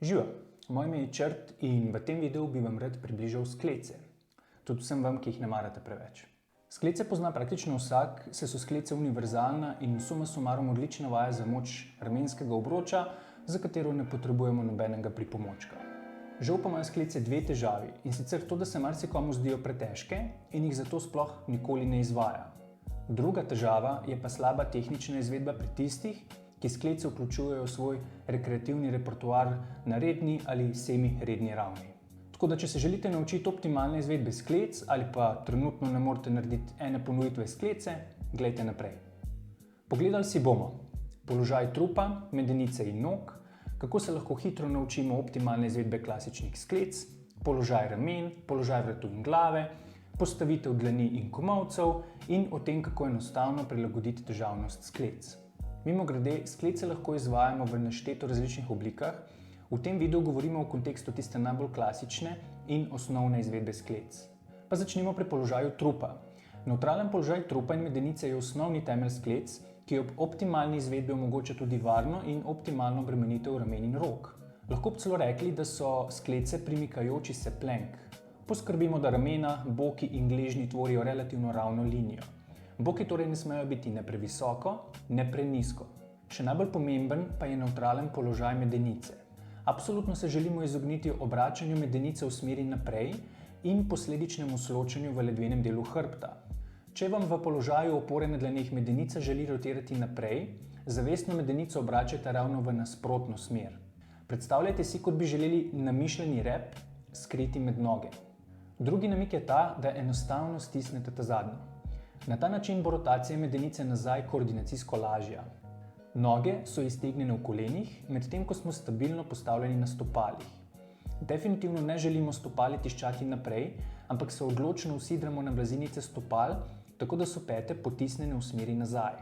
Živijo, moje ime je Črt in v tem videu bi vam rad približal sklece. Tudi vsem vam, ki jih ne marate preveč. Sklece pozna praktično vsak, saj so sklece univerzalna in suma sumarum odlična vaja za moč ramenskega obroča, za katero ne potrebujemo nobenega pripomočka. Žal pa imajo sklece dve težavi, in sicer to, da se marsikomu zdijo pretežke in jih zato sploh nikoli ne izvaja. Druga težava je pa slaba tehnična izvedba pri tistih, ki sklece vključujejo v svoj rekreativni repertoar na redni ali semi-redni ravni. Tako da, če se želite naučiti optimalne izvedbe sklec ali pa trenutno ne morete narediti ene ponovitve sklece, glejte naprej. Pogledali si bomo položaj trupa, medenice in nog, kako se lahko hitro naučimo optimalne izvedbe klasičnih sklec, položaj ramen, položaj vratu in glave, postavitev dlani in komolcev in o tem, kako enostavno prilagoditi težavnost sklec. Mimogrede, sklece lahko izvajamo v nešteto različnih oblikah. V tem videu govorimo v kontekstu tiste najbolj klasične in osnovne izvedbe sklec. Pa začnimo pri položaju trupa. Nevtralen položaj trupa in medenice je osnovni temelj sklec, ki ob optimalni izvedbi omogoča tudi varno in optimalno bremenitev ramen in rok. Lahko bi celo rekli, da so sklece primikajoči se plenk. Poskrbimo, da ramena, boki in gležnji tvorijo relativno ravno linijo. Boki torej ne smejo biti ne previsoko, ne prenizko. Še najbolj pomemben pa je nevtralen položaj medenice. Absolutno se želimo izogniti obračanju medenice v smeri naprej in posledičnemu sločanju v ledvenem delu hrbta. Če vam v položaju opore na dlaneh medenica želi rotirati naprej, zavestno medenico obračajte ravno v nasprotno smer. Predstavljajte si, kot bi želeli namišljeni rep skriti med noge. Drugi namig je ta, da enostavno stisnete ta zadnjo. Na ta način bo rotacija medenice nazaj koordinacijsko lažja. Noge so iztegnjene v kolenih, medtem ko smo stabilno postavljeni na stopalih. Definitivno ne želimo stopali tiščati naprej, ampak se odločno usidramo na blazinice stopal, tako da so pete potisnjene v smeri nazaj.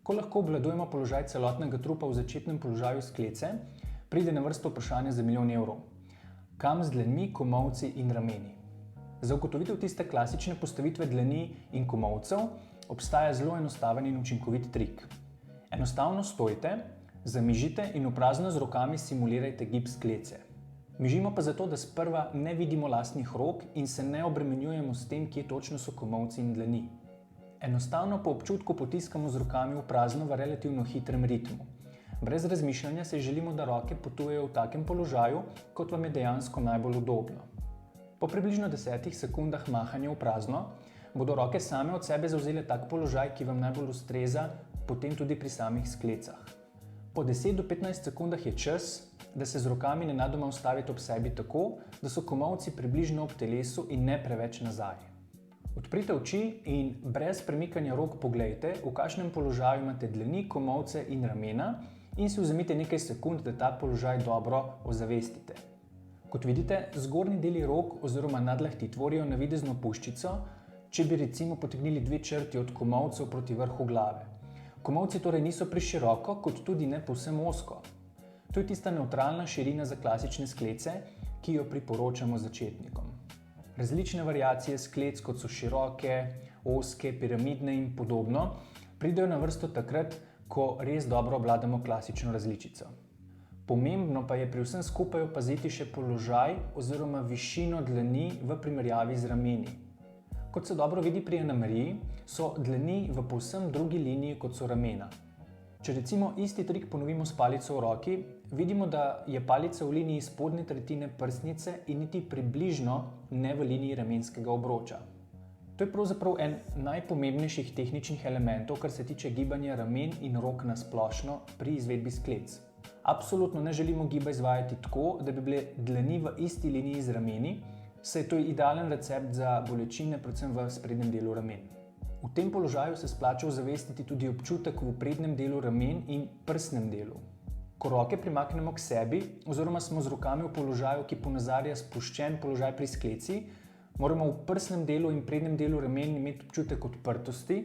Ko lahko obvladujemo položaj celotnega trupa v začetnem položaju sklece, pride na vrsto vprašanje za milijon evrov. Kam z dlanmi, komolci in rameni? Za ugotovitev tiste klasične postavitve dlani in komolcev obstaja zelo enostaven in učinkovit trik. Enostavno stojite, zamižite in v prazno z rokami simulirajte gib sklece. Mižimo pa zato, da sprva ne vidimo lastnih rok in se ne obremenjujemo s tem, kje točno so komolci in dlani. Enostavno po občutku potiskamo z rokami v prazno v relativno hitrem ritmu. Brez razmišljanja se želimo, da roke potujejo v takem položaju, kot vam je dejansko najbolj udobno. Po približno 10 sekundah mahanja v prazno bodo roke same od sebe zavzele tak položaj, ki vam najbolj ustreza, potem tudi pri samih sklecah. Po 10 do 15 sekundah je čas, da se z rokami nenadoma ustavite ob sebi tako, da so komolci približno ob telesu in ne preveč nazaj. Odprite oči in brez premikanja rok poglejte, v kakšnem položaju imate dlani, komolce in ramena in si vzemite nekaj sekund, da ta položaj dobro ozavestite. Kot vidite, zgornji deli rok oziroma nadlahti tvorijo navidezno puščico, če bi recimo potegnili dve črti od komolcev proti vrhu glave. Komolci torej niso preširoko, kot tudi ne povsem ozko. To je tista nevtralna širina za klasične sklece, ki jo priporočamo začetnikom. Različne variacije sklec, kot so široke, ozke, piramidne in podobno, pridejo na vrsto takrat, ko res dobro obvladamo klasično različico. Pomembno pa je pri vsem skupaj opaziti še položaj oziroma višino dlani v primerjavi z rameni. Kot se dobro vidi pri anameriji, so dlani v povsem drugi liniji, kot so ramena. Če recimo isti trik ponovimo s palico v roki, vidimo, da je palica v liniji spodnje tretjine prsnice in niti približno ne v liniji ramenskega obroča. To je pravzaprav en najpomembnejših tehničnih elementov, kar se tiče gibanja ramen in rok na splošno pri izvedbi sklec. Absolutno ne želimo giba izvajati tako, da bi bile dlani v isti liniji z rameni, saj to je idealen recept za bolečine, predvsem v sprednjem delu ramen. V tem položaju se splača ozavestiti tudi občutek v prednjem delu ramen in prsnem delu. Ko roke primaknemo k sebi oziroma smo z rokami v položaju, ki ponazarja spuščen položaj pri skleci, moramo v prsnem delu in prednjem delu ramen imeti občutek odprtosti,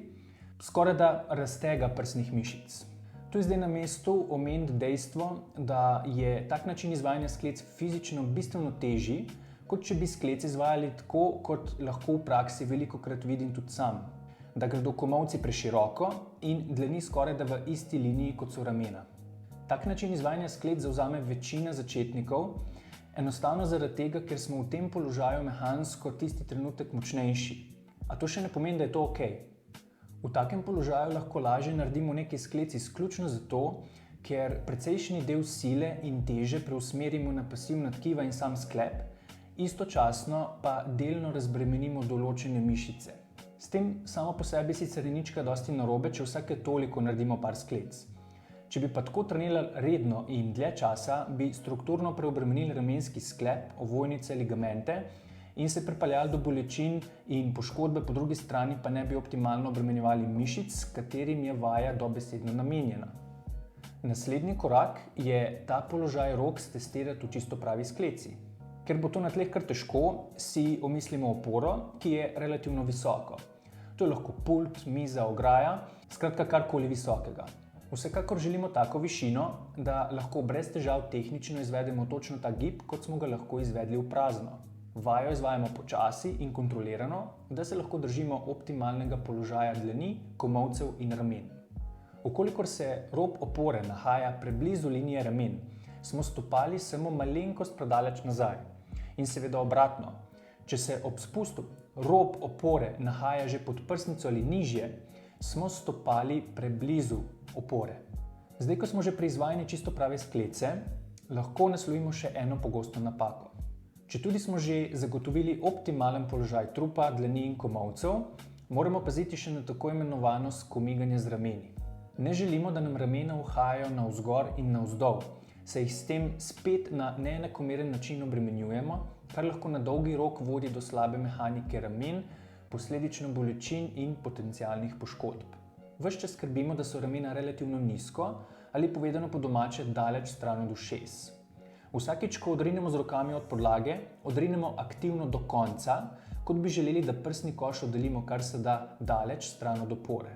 skorajda raztega prsnih mišic. Tu je zdaj na mestu omeniti dejstvo, da je tak način izvajanja sklec fizično bistveno težji, kot če bi sklec izvajali tako, kot lahko v praksi velikokrat vidim tudi sam. Da gredo komolci preširoko in dlani skorajda v isti liniji, kot so ramena. Tak način izvajanja sklec zavzame večina začetnikov, enostavno zaradi tega, ker smo v tem položaju mehansko tisti trenutek močnejši. A to še ne pomeni, da je to ok. V takem položaju lahko lažje naredimo neki sklec izključno zato, ker precejšnji del sile in teže preusmerimo na pasivna tkiva in sam sklep, istočasno pa delno razbremenimo določene mišice. S tem samo po sebi sicer ni nič kaj dosti narobe, če vsake toliko naredimo par sklec. Če bi pa tako trenirali redno in dlje časa, bi strukturno preobremenili ramenski sklep, ovojnice, ligamente in se pripeljali do bolečin in poškodbe, po drugi strani pa ne bi optimalno obremenjevali mišic, katerim je vaja dobesedno namenjena. Naslednji korak je ta položaj rok stestirati v čisto pravi skleci. Ker bo to na tleh kar težko, si omislimo oporo, ki je relativno visoko. To je lahko pult, miza, ograja, skratka karkoli visokega. Vsekakor želimo tako višino, da lahko brez težav tehnično izvedemo točno ta gib, kot smo ga lahko izvedli v prazno. Vajo izvajamo počasi in kontrolirano, da se lahko držimo optimalnega položaja dlani, komolcev in ramen. Vkolikor se rob opore nahaja preblizu linije ramen, smo stopali samo malenkost predaleč nazaj. In seveda obratno, če se ob spustu rob opore nahaja že pod prsnico ali nižje, smo stopali preblizu opore. Zdaj, ko smo že pri izvajanju čisto prave sklece, lahko naslovimo še eno pogosto napako. Četudi smo že zagotovili optimalen položaj trupa, dlani in komolcev, moramo paziti še na tako imenovano skomiganje z rameni. Ne želimo, da nam ramena uhajajo navzgor in navzdol, se jih s tem spet na neenakomeren način obremenjujemo, kar lahko na dolgi rok vodi do slabe mehanike ramen, posledično bolečin in potencialnih poškodb. Ves čas skrbimo, da so ramena relativno nizko ali povedano po domače daleč stran od ušes. Vsakič, ko odrinemo z rokami od podlage, odrinemo aktivno do konca, kot bi želeli, da prsni koš oddelimo kar se da daleč stran od opore.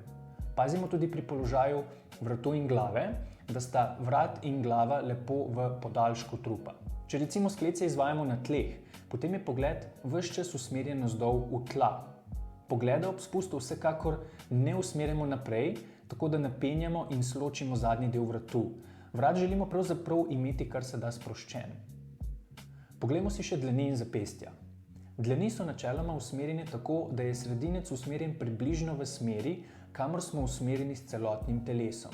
Pazimo tudi pri položaju vratu in glave, da sta vrat in glava lepo v podaljšku trupa. Če recimo sklece izvajamo na tleh, potem je pogled ves čas usmerjen navzdol v tla. Pogleda ob spustu vsekakor ne usmerjamo naprej, tako da napenjamo in sločimo zadnji del vratu. Vrat želimo pravzaprav imeti kar se da sproščen. Poglejmo si še dlani in zapestja. Dlani so načeloma usmerjene tako, da je sredinec usmerjen približno v smeri, kamor smo usmerjeni s celotnim telesom.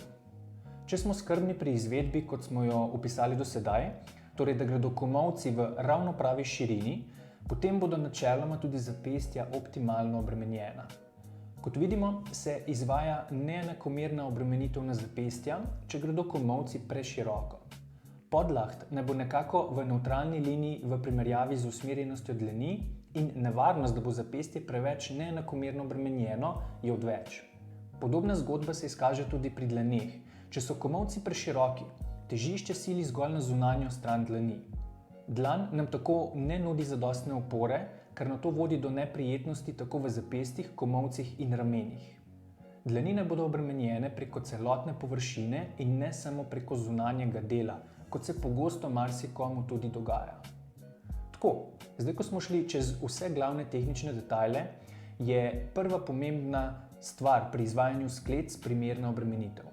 Če smo skrbni pri izvedbi, kot smo jo opisali do sedaj, torej da gredo komolci v ravno pravi širini, potem bodo načeloma tudi zapestja optimalno obremenjena. Kot vidimo, se izvaja neenakomerna obremenitev na zapestja, če gredo komolci preširoko. Podlaht naj bo nekako v nevtralni liniji v primerjavi z usmerjenostjo dlani in nevarnost, da bo zapestje preveč neenakomerno obremenjeno, je odveč. Podobna zgodba se izkaže tudi pri dlaneh. Če so komolci preširoki, težišče sili zgolj na zunanjo stran dlani. Dlan nam tako ne nudi zadostne opore, kar nato vodi do neprijetnosti tako v zapestjih, komolcih in ramenih. Dlani ne bodo obremenjene preko celotne površine in ne samo preko zunanjega dela, kot se pogosto marsikomu tudi dogaja. Tako, zdaj ko smo šli čez vse glavne tehnične detajle, je prva pomembna stvar pri izvajanju sklec primerna obremenitev.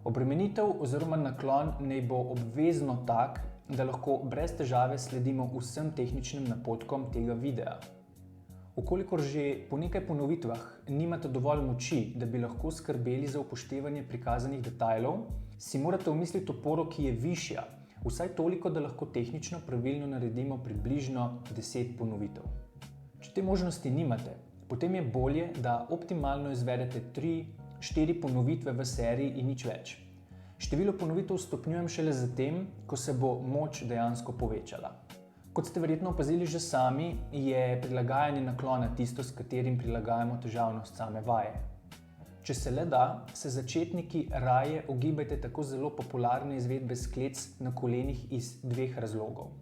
Obremenitev oziroma naklon naj bo obvezno tak, da lahko brez težave sledimo vsem tehničnim napotkom tega videa. Vkolikor že po nekaj ponovitvah nimate dovolj moči, da bi lahko skrbeli za upoštevanje prikazanih detajlov, si morate omisliti oporo, ki je višja, vsaj toliko, da lahko tehnično pravilno naredimo približno 10 ponovitev. Če te možnosti nimate, potem je bolje, da optimalno izvedete 3-4 ponovitve v seriji in nič več. Število ponovitev stopnjujem šele zatem, ko se bo moč dejansko povečala. Kot ste verjetno opazili že sami, je prilagajanje naklona tisto, s katerim prilagajamo težavnost same vaje. Če se le da, se začetniki raje ogibajte tako zelo popularne izvedbe sklec na kolenih iz dveh razlogov.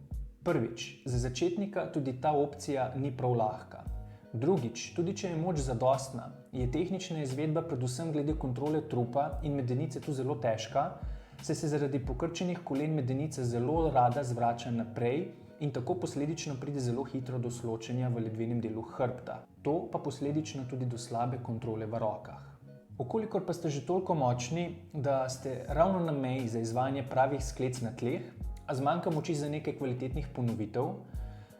Prvič, za začetnika tudi ta opcija ni prav lahka. Drugič, tudi če je moč zadostna, je tehnična izvedba predvsem glede kontrole trupa in medenice tu zelo težka, saj se zaradi pokrčenih kolen medenica zelo rada zvrača naprej in tako posledično pride zelo hitro do sločenja v ledvenem delu hrbta. To pa posledično tudi do slabe kontrole v rokah. Okolikor pa ste že toliko močni, da ste ravno na meji za izvajanje pravih sklec na tleh, a zmanjka moči za nekaj kvalitetnih ponovitev,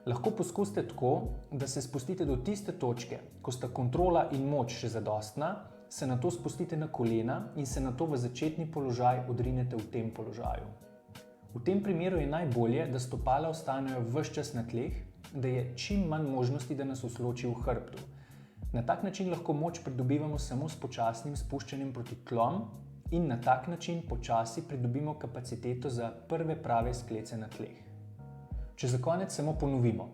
lahko poskusite tako, da se spustite do tiste točke, ko sta kontrola in moč še zadostna, se nato spustite na kolena in se nato v začetni položaj odrinete v tem položaju. V tem primeru je najbolje, da stopala ostanejo ves čas na tleh, da je čim manj možnosti, da nas usloči v hrbtu. Na tak način lahko moč pridobivamo samo s počasnim spuščanjem proti tlom in na tak način počasi pridobimo kapaciteto za prve prave sklece na tleh. Če za konec samo ponovimo.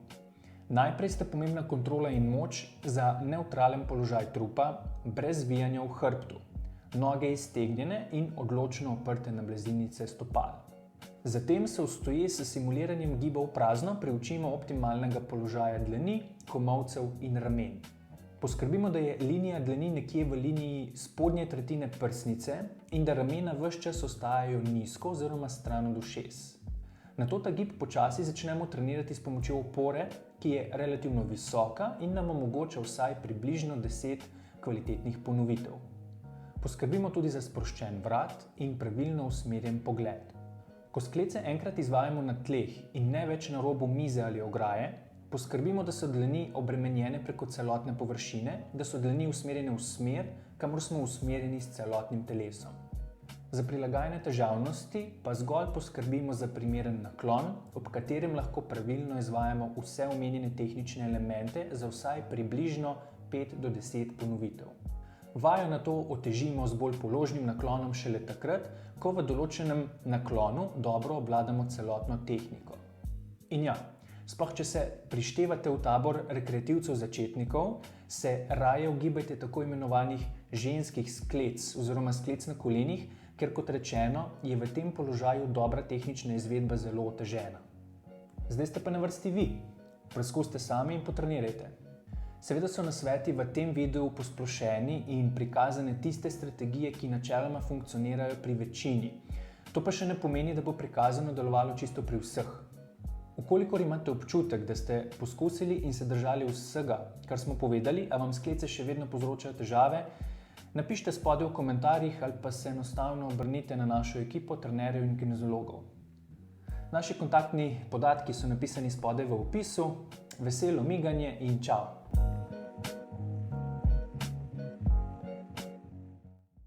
Najprej sta pomembna kontrola in moč za nevtralen položaj trupa, brez zvijanja v hrbtu, noge iztegnjene in odločno oprte na blazinice stopal. Zatem se vstoje s simuliranjem giba v prazno priučimo optimalnega položaja dlani, komolcev in ramen. Poskrbimo, da je linija dlani nekje v liniji spodnje tretjine prsnice in da ramena ves čas ostajajo nizko oziroma stran od ušes. Nato ta gib počasi začnemo trenirati s pomočjo opore, ki je relativno visoka in nam omogoča vsaj približno 10 kvalitetnih ponovitev. Poskrbimo tudi za sproščen vrat in pravilno usmerjen pogled. Ko sklece enkrat izvajamo na tleh in ne več na robu mize ali ograje, poskrbimo, da so dlani obremenjene preko celotne površine, da so dlani usmerjene v smer, kamor smo usmerjeni s celotnim telesom. Za prilagajanje težavnosti pa zgolj poskrbimo za primeren naklon, ob katerem lahko pravilno izvajamo vse omenjene tehnične elemente za vsaj približno 5 do 10 ponovitev. Vajo nato otežimo z bolj položnim naklonom šele takrat, ko v določenem naklonu dobro obvladamo celotno tehniko. In ja, sploh če se prištevate v tabor rekreativcev začetnikov, se raje ugibajte tako imenovanih ženskih sklec oziroma sklec na kolenih, ker kot rečeno, je v tem položaju dobra tehnična izvedba zelo otežena. Zdaj ste pa na vrsti vi. Preskuste sami in potrenirajte. Seveda so nasveti v tem videu posplošeni in prikazane tiste strategije, ki načeloma funkcionirajo pri večini. To pa še ne pomeni, da bo prikazano delovalo čisto pri vseh. Ukolikor imate občutek, da ste poskusili in se držali vsega, kar smo povedali, a vam sklece še vedno povzročajo težave, napišite spodaj v komentarjih ali pa se enostavno obrnite na našo ekipo trenerjev in kinezologov. Naši kontaktni podatki so napisani spodaj v opisu. Veselo miganje in čau!